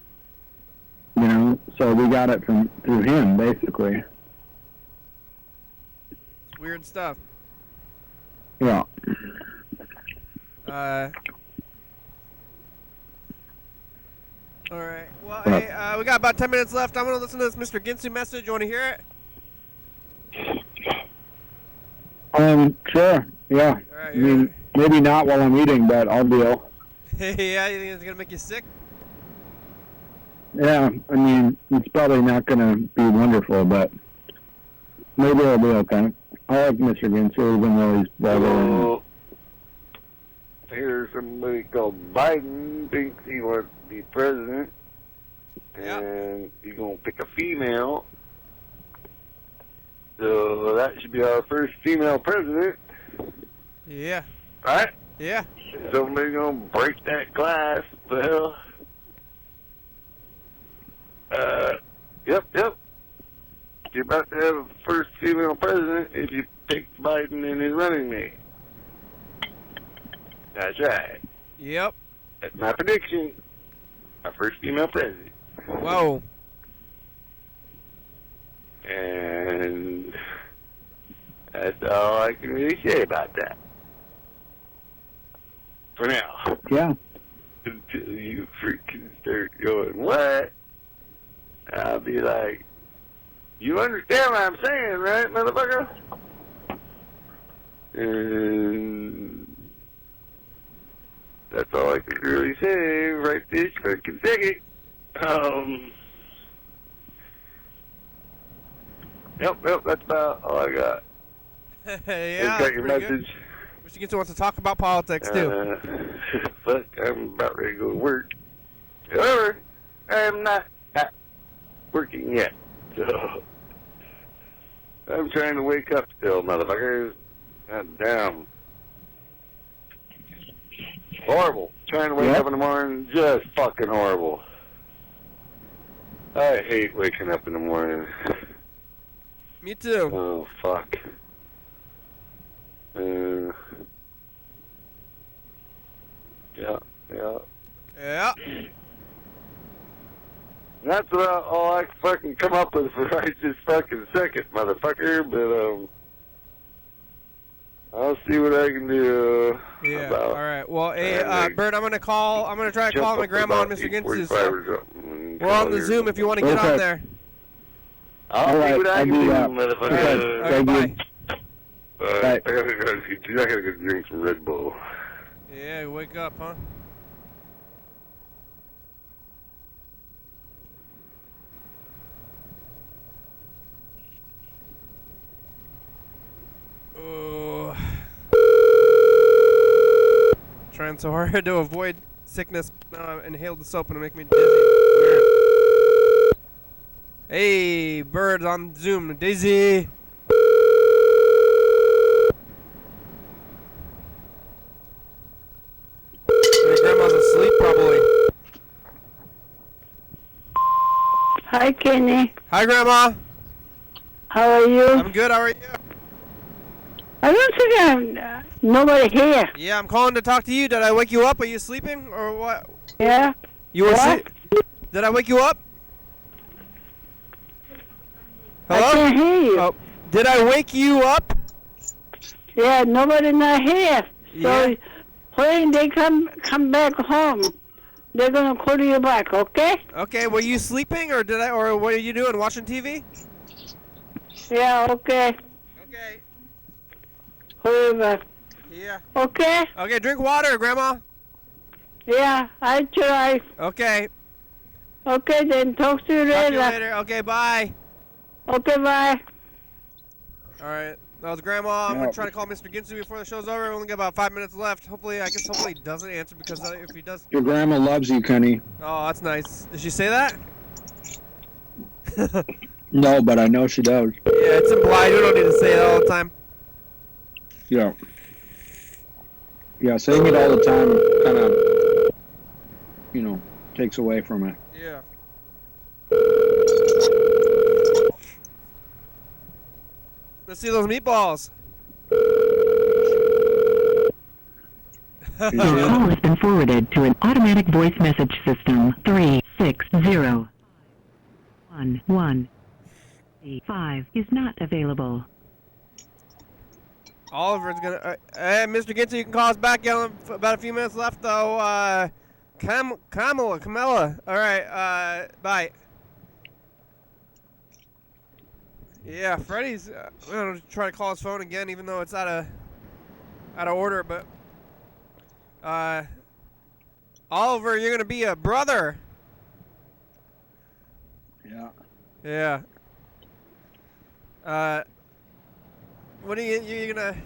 you know, so we got it through him, basically. Weird stuff. Yeah. All right. Well, Right. hey, we got about 10 minutes left. I'm going to listen to this Mr. Ginsu message. You want to hear it? Sure. Yeah. All right. I mean, maybe not while I'm eating, but I'll deal. Yeah, you think it's going to make you sick? Yeah. I mean, it's probably not going to be wonderful, but maybe it'll be okay. I like Mr. Ginsu, even though he's bothering. Here's somebody called Biden thinks he wants to be president, and he's gonna pick a female. So that should be our first female president, Yeah. right? Yeah. Somebody's gonna break that glass. Well, yep. You're about to have a first female president if you pick Biden in his running mate. That's right. Yep. That's my prediction. Our first female president. Whoa. And that's all I can really say about that. For now. Yeah. Until you freaking start going, what? I'll be like, you understand what I'm saying, right, motherfucker? And that's all I can really say right this freaking second. Yep, that's about all I got. Yeah. Got your pretty good. message. Mr. Ginsu wants to talk about politics, too. Fuck, I'm about ready to go to work. However, I am not working yet, so I'm trying to wake up still, motherfuckers. God damn. Horrible. Trying to wake up in the morning, just fucking horrible. I hate waking up in the morning. Me too. Oh, fuck. Yeah. Yeah. That's about all I can fucking come up with for right this fucking second, motherfucker, but, I'll see what I can do. Yeah. All right. Well, hey, Bert, I'm gonna try to call my grandma and Mr. Ginsu. So we're on the Zoom if you want to get on there. I'll see what I can do, motherfucker. All right, bye. I gotta go drink some Red Bull. Yeah, wake up, huh? Oh. Trying so hard to avoid sickness. Inhaled the soap and it make me dizzy. Weird. Hey, birds on Zoom. Daisy. My grandma's asleep, probably. Hi, Kenny. Hi, Grandma. How are you? I'm good. How are you? I don't think I'm nobody here. Yeah, I'm calling to talk to you. Did I wake you up? Are you sleeping or what? Yeah. You were What? asleep? Did I wake you up? Hello? I can't hear you. Oh, did I wake you up? Yeah, nobody not here. So Yeah. when they come back home, they're gonna call you back, okay? Okay. Were you sleeping or what are you doing? Watching TV? Yeah, okay. Okay. Whoever. Yeah. Okay? Okay. Drink water, Grandma. Yeah, I try. Okay. Okay, then talk to you Talk to later. you later. Okay. Bye. Okay, bye. All right. That was Grandma. I'm gonna try to call Mr. Ginsu before the show's over. We only got about 5 minutes left. Hopefully he doesn't answer because if he does. Your grandma loves you, Kenny. Oh, that's nice. Did she say that? No, but I know she does. Yeah, it's implied. You don't need to say it all the time. Yeah. Yeah, saying it all the time kind of, takes away from it. Yeah. Let's see those meatballs. Your call has been forwarded to an automatic voice message system. 360-1185 is not available. Oliver's gonna. Hey, Mr. Ginter, you can call us back. Yelling about a few minutes left, though. Camilla. All right. Bye. Yeah, Freddie's. I'm gonna try to call his phone again, even though it's out of order. But Oliver, you're gonna be a brother. Yeah. Yeah. What are you gonna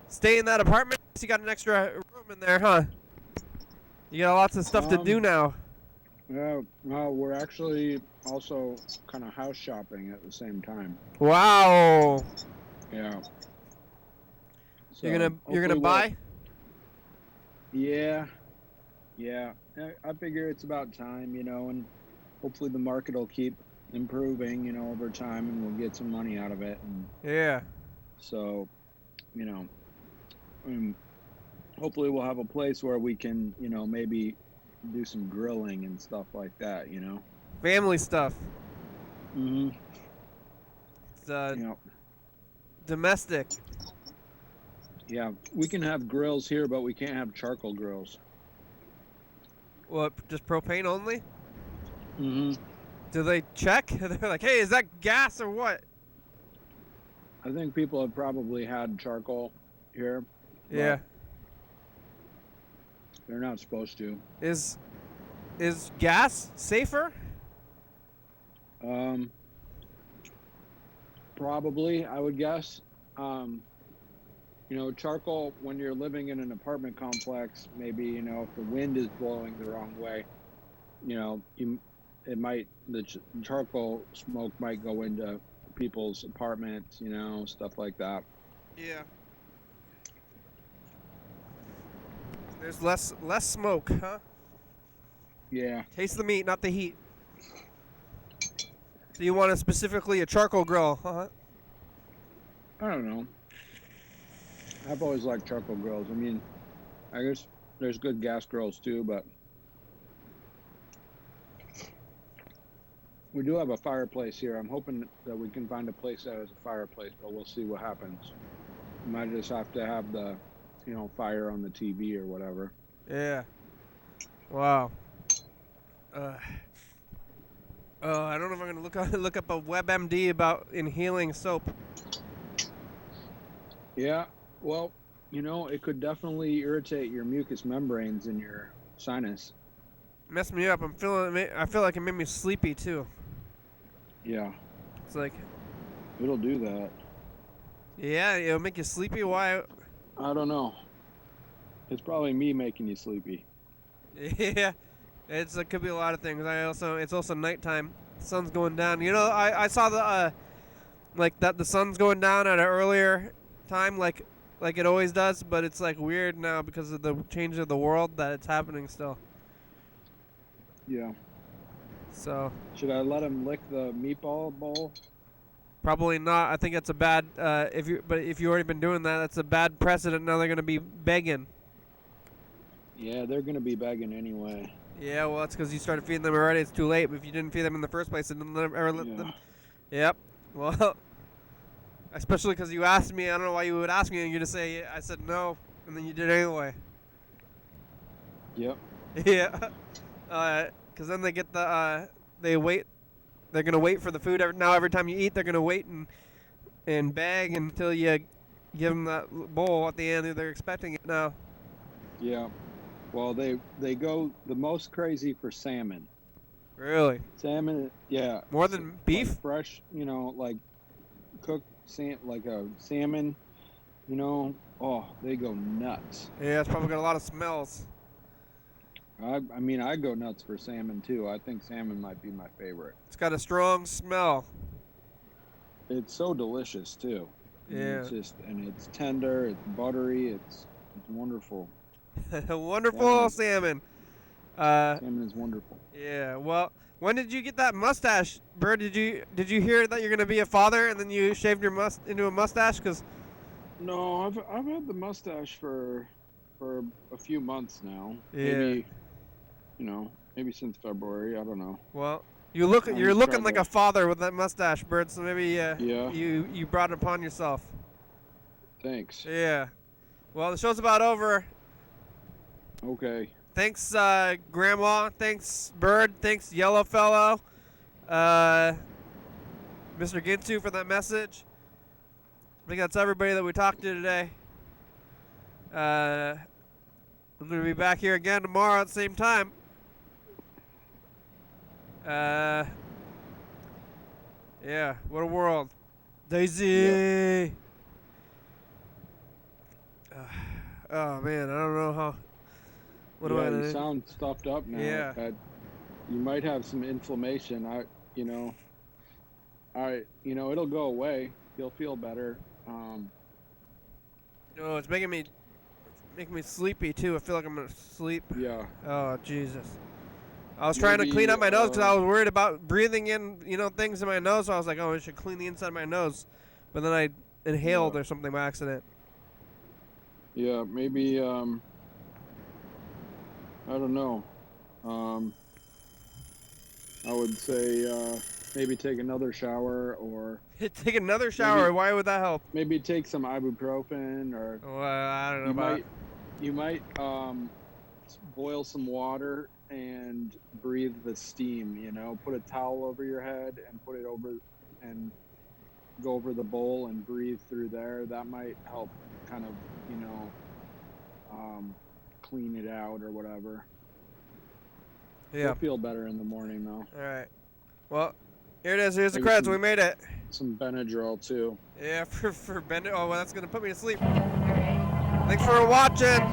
stay in that apartment? You got an extra room in there, huh? You got lots of stuff to do now. Yeah, well, we're actually also kind of house shopping at the same time. Wow. Yeah. So You're gonna buy? Yeah. I figure it's about time, and hopefully the market will keep improving, over time, and we'll get some money out of it. And Yeah. so, hopefully we'll have a place where we can, maybe do some grilling and stuff like that, Family stuff. Mm-hmm. It's domestic. Yeah, we can have grills here, but we can't have charcoal grills. What? Just propane only? Mm-hmm. Do they check? They're like, hey, is that gas or what? I think people have probably had charcoal here. Yeah. They're not supposed to. Is gas safer? Probably, I would guess. Charcoal, when you're living in an apartment complex, maybe, if the wind is blowing the wrong way, the charcoal smoke might go into people's apartments, stuff like that. Yeah. There's less smoke, huh? Yeah. Taste the meat, not the heat. So you want specifically a charcoal grill, huh? I don't know. I've always liked charcoal grills. I mean, I guess there's good gas grills too, but we do have a fireplace here. I'm hoping that we can find a place that has a fireplace, but we'll see what happens. We might just have to have the, fire on the TV or whatever. Yeah. Wow. I don't know if I'm gonna look up a WebMD about inhaling soap. Yeah. Well, it could definitely irritate your mucous membranes in your sinus. Messed me up. I feel like it made me sleepy too. Yeah. It's like. It'll do that. Yeah, it'll make you sleepy. Why? I don't know. It's probably me making you sleepy. Yeah. It could be a lot of things. It's also nighttime. The sun's going down. I saw the sun's going down at an earlier time, like it always does, but it's like weird now because of the change of the world that it's happening still. Yeah. So. Should I let him lick the meatball bowl? Probably not. I think that's a bad. If you already been doing that, that's a bad precedent. Now they're gonna be begging. Yeah, they're gonna be begging anyway. Yeah, well, that's because you started feeding them already. It's too late. But if you didn't feed them in the first place, and then never let them. Yep. Well, especially because you asked me. I don't know why you would ask me, and you just say I said no, and then you did anyway. Yep. Yeah. Because then they get they wait. They're gonna wait for the food. Every time you eat, they're gonna wait and beg until you give them that bowl at the end. They're expecting it now. Yeah. Well, they go the most crazy for salmon. Really? Salmon, yeah. More than beef? Like fresh, like cooked like a salmon, oh, they go nuts. Yeah, it's probably got a lot of smells. I mean, I go nuts for salmon too. I think salmon might be my favorite. It's got a strong smell. It's so delicious too. Yeah. It's tender, it's buttery, it's wonderful. Wonderful salmon. Salmon is wonderful. Yeah. Well, when did you get that mustache, Bird? Did you hear that you're gonna be a father and then you shaved your into a mustache? No, I've had the mustache for a few months now. Yeah. Maybe since February. I don't know. Well, you're looking like a father with that mustache, Bird. So maybe you brought it upon yourself. Thanks. Yeah. Well, the show's about over. Okay. Thanks, Grandma. Thanks, Bird. Thanks, Yellow Fellow. Mr. Gintu for that message. I think that's everybody that we talked to today. I'm going to be back here again tomorrow at the same time. Yeah, what a world. Daisy! Yep. Oh, man, I don't know how... What do I You do? sound stuffed up now. Yeah. You might have some inflammation. It'll go away. You'll feel better. Oh, it's making me sleepy too. I feel like I'm gonna sleep. Yeah. Oh, Jesus. I was trying to clean up my nose because I was worried about breathing in, things in my nose. So I was like, oh, I should clean the inside of my nose. But then I inhaled or something by accident. Yeah, maybe. I don't know. I would say maybe take another shower or... Take another shower? Why would that help? Maybe take some ibuprofen or... Well, I don't know about... You might boil some water and breathe the steam, Put a towel over your head and put it over... and go over the bowl and breathe through there. That might help kind of, clean it out or whatever. Yeah. You'll feel better in the morning, though. All right. Well, here it is. Here's the credits. We made it. Some Benadryl, too. Yeah, for Benadryl. Oh, well, that's going to put me to sleep. Thanks for watching.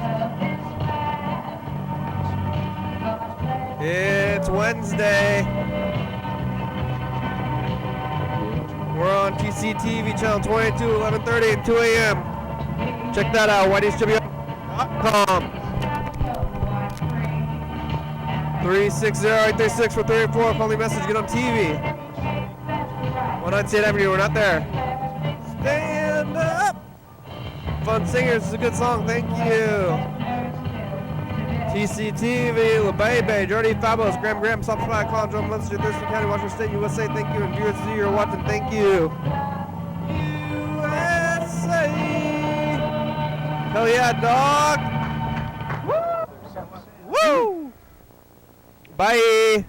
It's Wednesday. We're on TCTV channel 22, 11:30 and 2 a.m. Check that out, YDHWM.com. 360-836-4384. Call me message, get on TV. 198 Avenue, we're not there. Stand up! Fun Singers is a good song, thank you. TCTV, La Baby, Jordy Fabulous, Graham, Southside, College, Munster, Thurston County, Washington State, USA, thank you. And viewers who are watching, thank you. USA! Hell yeah, dog! Woo! Bye!